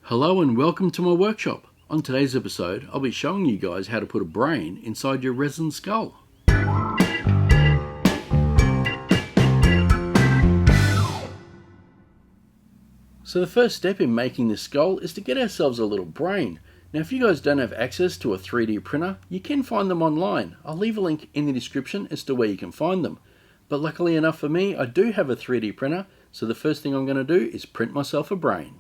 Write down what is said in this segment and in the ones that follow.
Hello and welcome to my workshop. On today's episode, I'll be showing you guys how to put a brain inside your resin skull. So the first step in making this skull is to get ourselves a little brain. Now if you guys don't have access to a 3D printer, you can find them online. I'll leave a link in the description as to where you can find them. But luckily enough for me, I do have a 3D printer, so the first thing I'm going to do is print myself a brain.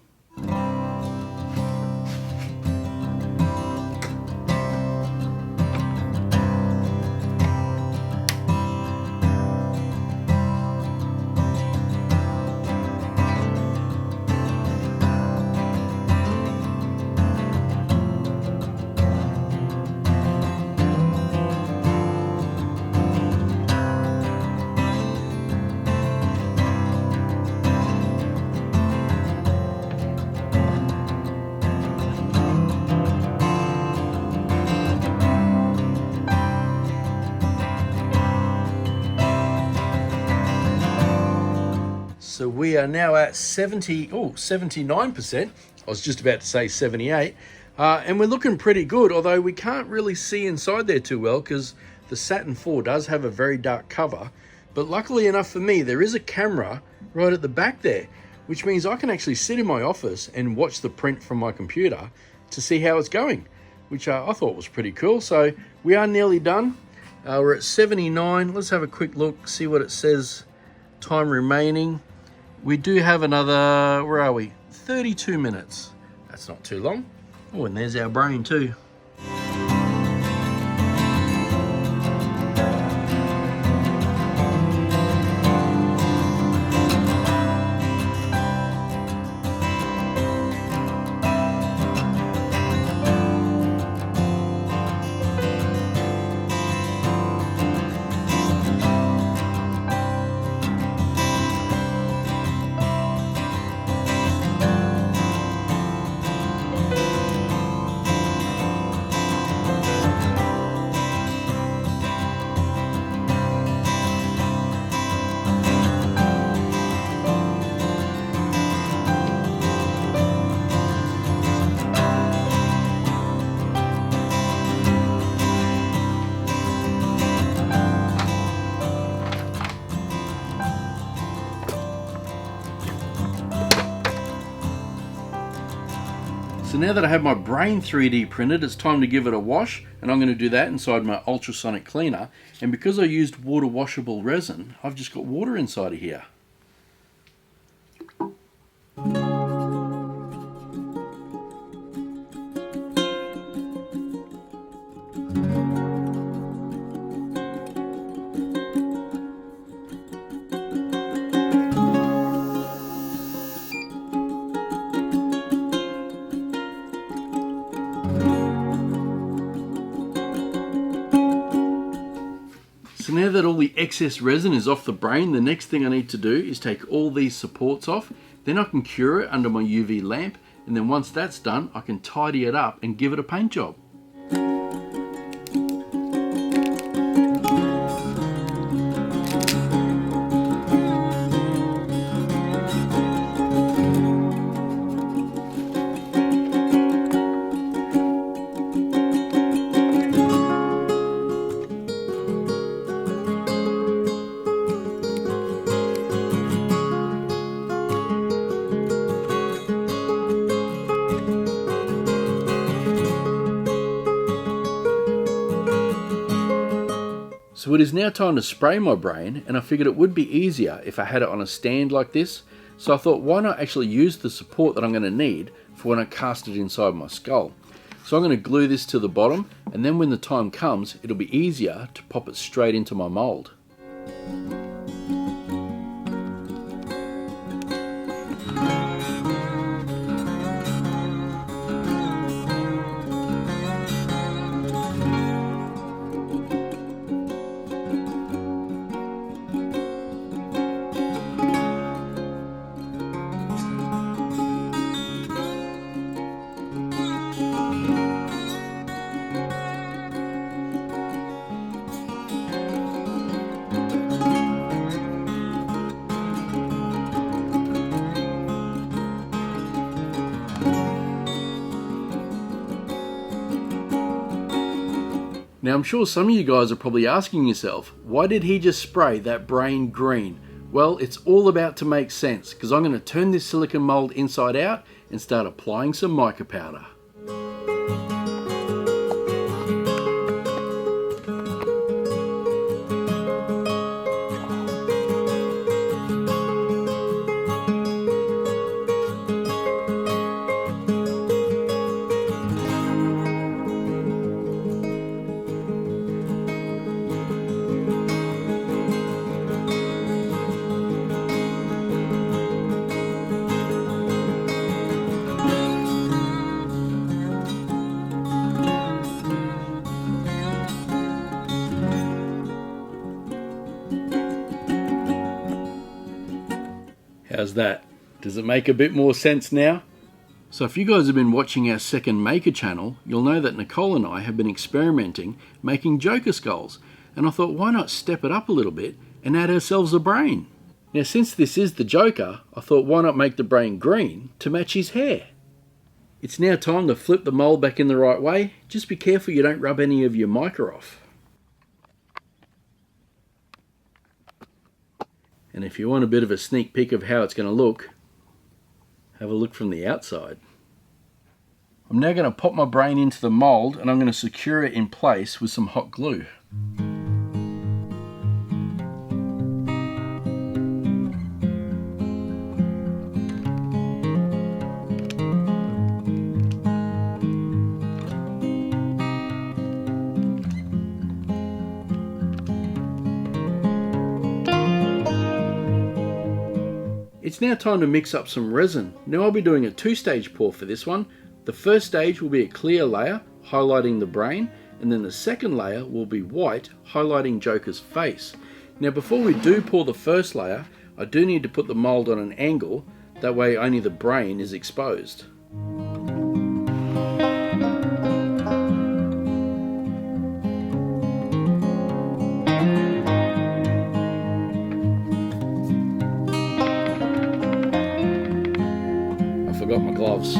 So we are now at 79%. I was just about to say 78. And we're looking pretty good, although we can't really see inside there too well because the Saturn IV does have a very dark cover. But luckily enough for me, there is a camera right at the back there, which means I can actually sit in my office and watch the print from my computer to see how it's going, which I thought was pretty cool. So we are nearly done. We're at 79. Let's have a quick look, see what it says. Time remaining. We do have another, where are we? 32 minutes. That's not too long. Oh, and there's our brain too. So now that I have my brain 3D printed, it's time to give it a wash, and I'm going to do that inside my ultrasonic cleaner. And because I used water washable resin, I've just got water inside of here. So now that all the excess resin is off the brain, the next thing I need to do is take all these supports off. Then I can cure it under my UV lamp, and then once that's done, I can tidy it up and give it a paint job. So it is now time to spray my brain, and I figured it would be easier if I had it on a stand like this. So I thought, why not actually use the support that I'm going to need for when I cast it inside my skull. So I'm going to glue this to the bottom, and then when the time comes, it'll be easier to pop it straight into my mold. Now I'm sure some of you guys are probably asking yourself, why did he just spray that brain green? Well, it's all about to make sense, because I'm going to turn this silicone mold inside out and start applying some mica powder. How's that? Does it make a bit more sense now? So if you guys have been watching our second maker channel, you'll know that Nicole and I have been experimenting making Joker skulls, and I thought, why not step it up a little bit and add ourselves a brain? Now since this is the Joker, I thought, why not make the brain green to match his hair? It's now time to flip the mold back in the right way. Just be careful you don't rub any of your mica off. And if you want a bit of a sneak peek of how it's going to look, have a look from the outside. I'm now going to pop my brain into the mold, and I'm going to secure it in place with some hot glue. It's now time to mix up some resin. Now I'll be doing a two-stage pour for this one. The first stage will be a clear layer highlighting the brain, and then the second layer will be white highlighting Joker's face. Now before we do pour the first layer, I do need to put the mold on an angle, that way only the brain is exposed. Forgot my gloves.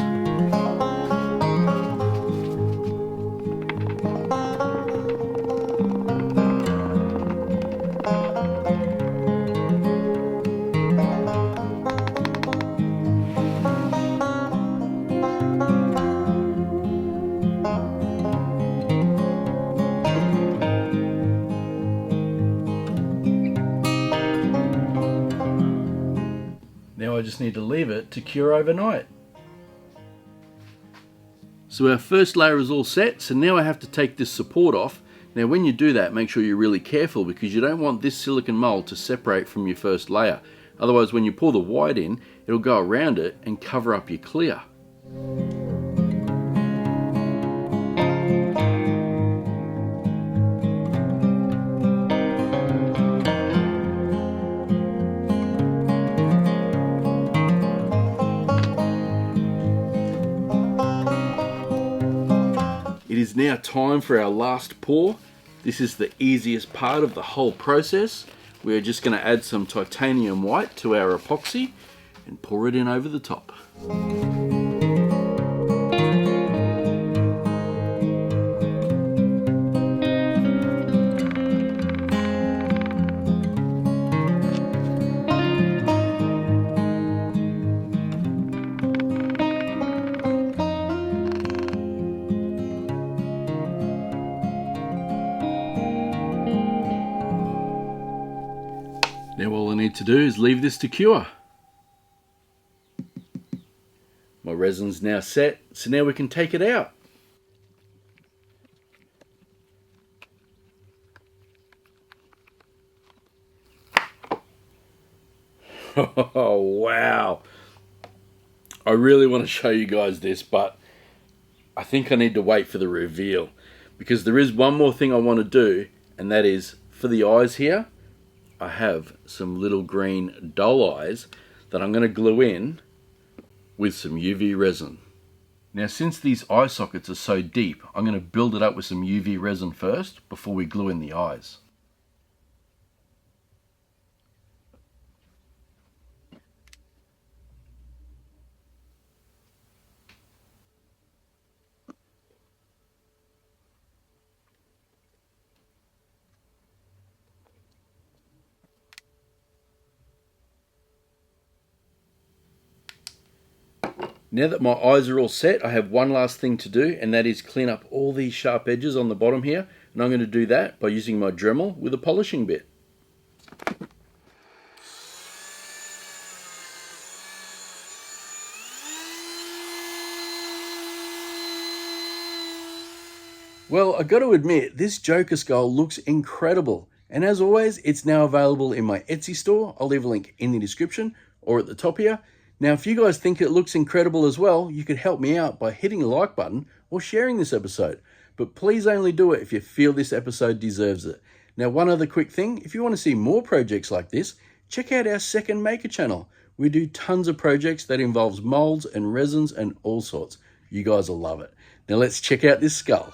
Now I just need to leave it to cure overnight. So our first layer is all set, so now I have to take this support off. Now when you do that, make sure you're really careful, because you don't want this silicone mold to separate from your first layer. Otherwise when you pour the white in, it'll go around it and cover up your clear. It is now time for our last pour. This is the easiest part of the whole process. We're just going to add some titanium white to our epoxy and pour it in over the top. Now all I need to do is leave this to cure. My resin's now set, so now we can take it out. Oh wow! I really want to show you guys this, but I think I need to wait for the reveal, because there is one more thing I want to do, and that is for the eyes here. I have some little green doll eyes that I'm going to glue in with some UV resin. Now since these eye sockets are so deep, I'm going to build it up with some UV resin first before we glue in the eyes. Now that my eyes are all set, I have one last thing to do, and that is clean up all these sharp edges on the bottom here. And I'm going to do that by using my Dremel with a polishing bit. Well, I got to admit, this Joker skull looks incredible. And as always, it's now available in my Etsy store. I'll leave a link in the description or at the top here. Now, if you guys think it looks incredible as well, you could help me out by hitting the like button or sharing this episode. But please only do it if you feel this episode deserves it. Now, one other quick thing, if you want to see more projects like this, check out our second maker channel. We do tons of projects that involves molds and resins and all sorts. You guys will love it. Now let's check out this skull.